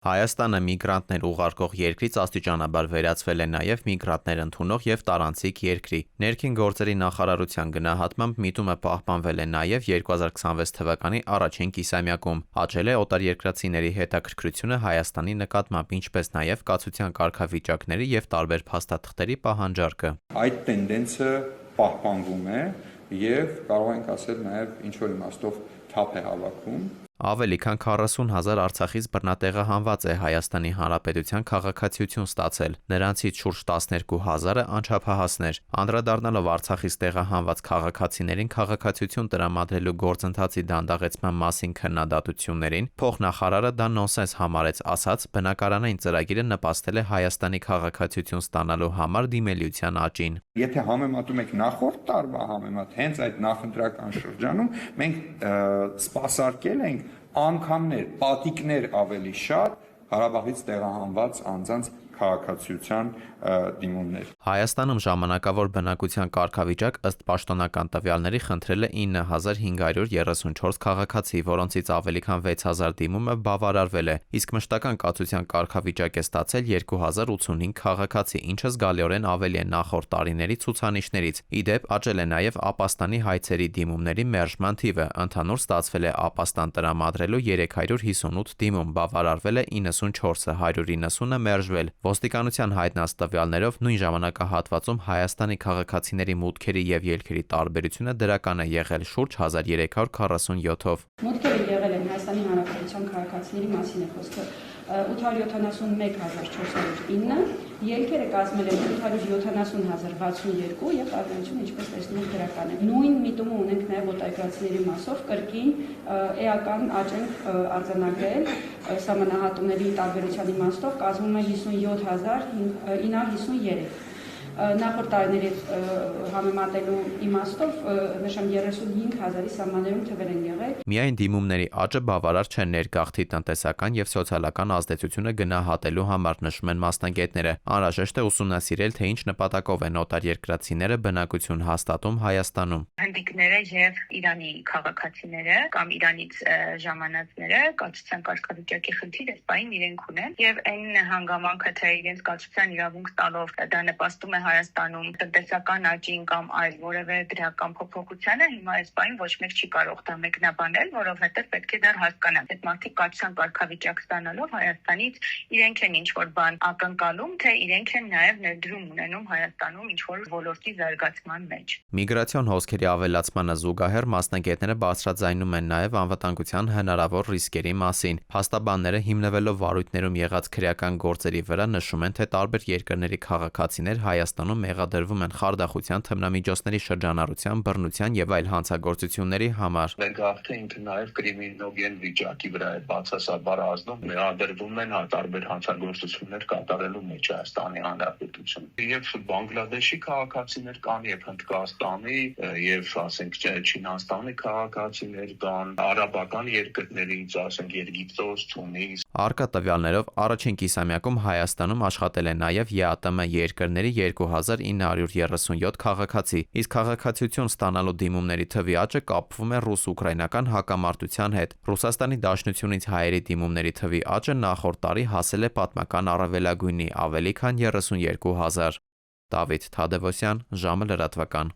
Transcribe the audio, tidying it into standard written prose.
Հայաստանը միգրանտներ ուղարկող երկրից աստիճանաբար վերածվել է նաև միգրանտներ ընդունող և տարանցիկ երկրի։ Ներքին գործերի նախարարության գնահատմամբ միտումը պահպանվել է նաև 2026 թվականի առաջին կիսամյակում։ Աճել է օտարերկրացիների հետաքրքրությունը Հայաստանի նկատմամբ, ինչպես նաև կացության կարգավիճակների և տարբեր փաստաթղթերի պահանջարկը։ Այդ տենդենսը պահպանվում է և կարող ենք ասել նաև ինչ-որ իմաստով թափ է հավաքում։ Ավելի քան 40,000 Արցախից բռնատեղահանված է Հայաստանի Հանրապետության քաղաքացիություն ստացել, նրանցից շուրջ 12,000-ը անչափահասներ։ Անդրադառնալով Արցախից տեղահանված քաղաքացիներին քաղաքացիություն տրամադրելու գործընթացի դանդաղեցման մասին քննադատություններին, փոխնախարարը դա նոնսենս համարեց, ասաց՝ բնակարանային ծրագիրը նպաստել է Հայաստանի քաղաքացիություն ստանալու համար դիմելիության աճին։ Եթե համեմատում եք նախորդ տարվա համեմատ, հենց այդ նախընտրական շրջանում մենք սպասարկել ենք անգամներ, պատիկներ ավելի շատ Ղարաբաղից տեղահանված անձանց քաղաքացիության դիմումներ։ Հայաստանում ժամանակավոր բնակության կարգավիճակ ըստ պաշտոնական տվյալների խնդրել է 9534 քաղաքացի, որոնցից ավելի քան 6000 դիմումը բավարարվել է, իսկ մշտական կացության կարգավիճակ է ստացել 2085 քաղաքացի, ինչը զգալիորեն ավելի է նախորդ տարիների ցուցանիշներից։ Ի դեպ, աճել է նաև ապաստանի հայցերի դիմումների մերժման թիվը, ընդհանուր ստացվել է ապաստան տրամադրելու 358 դիմում, բավարարվել է 94-ը, 190-ը մերժվել։ Ոստիկանության հայտնած տվյալներով նույն ժամանակահատվածում Հայաստանի քաղաքացիների մուտքերի և ելքերի տարբերությունը դրական է եղել շուրջ 1347-ով։ Մուտքերը եղել են Հայաստանի Հանրապետության քաղաքացիների մասին է խոսքը 871409, ելքերը կազմել են 870,062 եւ տարբերությունը ինչպես տեսնում եք դրական է։ Նույն միտումը ունենք նաեւ օտարերկրացիների մասով կրկին էական աճ ենք արձանագրել սահմանահատումների տարբերության իմաստով կազմում է 57953։ Նախորդ տարիների համեմատելու իմաստով նշեմ 35,000-ի սահմաններում թվեր են եղել։ Միայն դիմումների աճը բավարար չէ ներգաղթի տնտեսական և սոցիալական ազդեցությունը գնահատելու համար, նշում են մասնագետները։ Անհրաժեշտ է ուսումնասիրել, թե ինչ նպատակով են օտարերկրացիները բնակություն հաստատում Հայաստանում։ Հնդիկները եւ Իրանի քաղաքացիները կամ Իրանից ժամանածները կացության կարգավիճակի խնդիր էսպային իրենք ունեն եւ այն հանգամանքը, թե իրենց կացության իրավունք տալով դա նպաստում է Հայաստանում տնտեսական աճին կամ այլ որևէ դրական փոփոխությանը, հիմա էսպային ոչ մեկ չի կարող դա մեկնաբանել, որովհետեւ պետք է դեռ հասկանան, այդ մարդիկ կացության կարգավիճակ ստանալով Հայաստանից իրենք են ինչ-որ բան ակնկալում, թե իրենք են նաեւ ներդրում ունենում Հայաստանում ինչ-որ ոլորտի զարգացման մեջ։ Միգրացիոն հոսքերի ավելացմանը զուգահեռ մասնագետները բարձրաձայնում են նաև անվտանգության հնարավոր ռիսկերի մասին։ Փաստաբանները հիմնվելով վարույթներում եղած քրեական գործերի վրա նշում են, թե տարբեր երկրների քաղաքացիներ Հայաստանում մեղադրվում են խարդախության, թմրամիջոցների շրջանառության, բռնության եւ այլ հանցագործությունների համար։ Ներգաղթը ինքը նաև կրիմինոգեն վիճակի վրա է բացասաբար ազդում, մեղադրվում են տարբեր հանցագործություններ կատարելու մեջ Հայաստանի Հանրապետություն։ Եվ Բանգլադեշի քաղաքացիներ կան, եւ Հնդկաստանի, եւ ասենք Չինաստանի քաղաքացիներ կան, արաբական երկրներից, ասենք Եգիպտոս, Թունիս։ Առկա տվյալներով առաջին կիսամյակում Հայաստանում աշխատել է նաև ԵԱՏՄ երկրների 2937 քաղաքացի, իսկ քաղաքացիություն ստանալու դիմումների թվի աճը կապվում է ռուս-ուկրաինական հակամարտության հետ։ Ռուսաստանի Դաշնությունից հայերի դիմումների թվի աճը նախորդ տարի հասել է պատմական առավելագույնի՝ ավելի քան 32,000։ Դավիթ Թադևոսյան, ժամը լրատվական։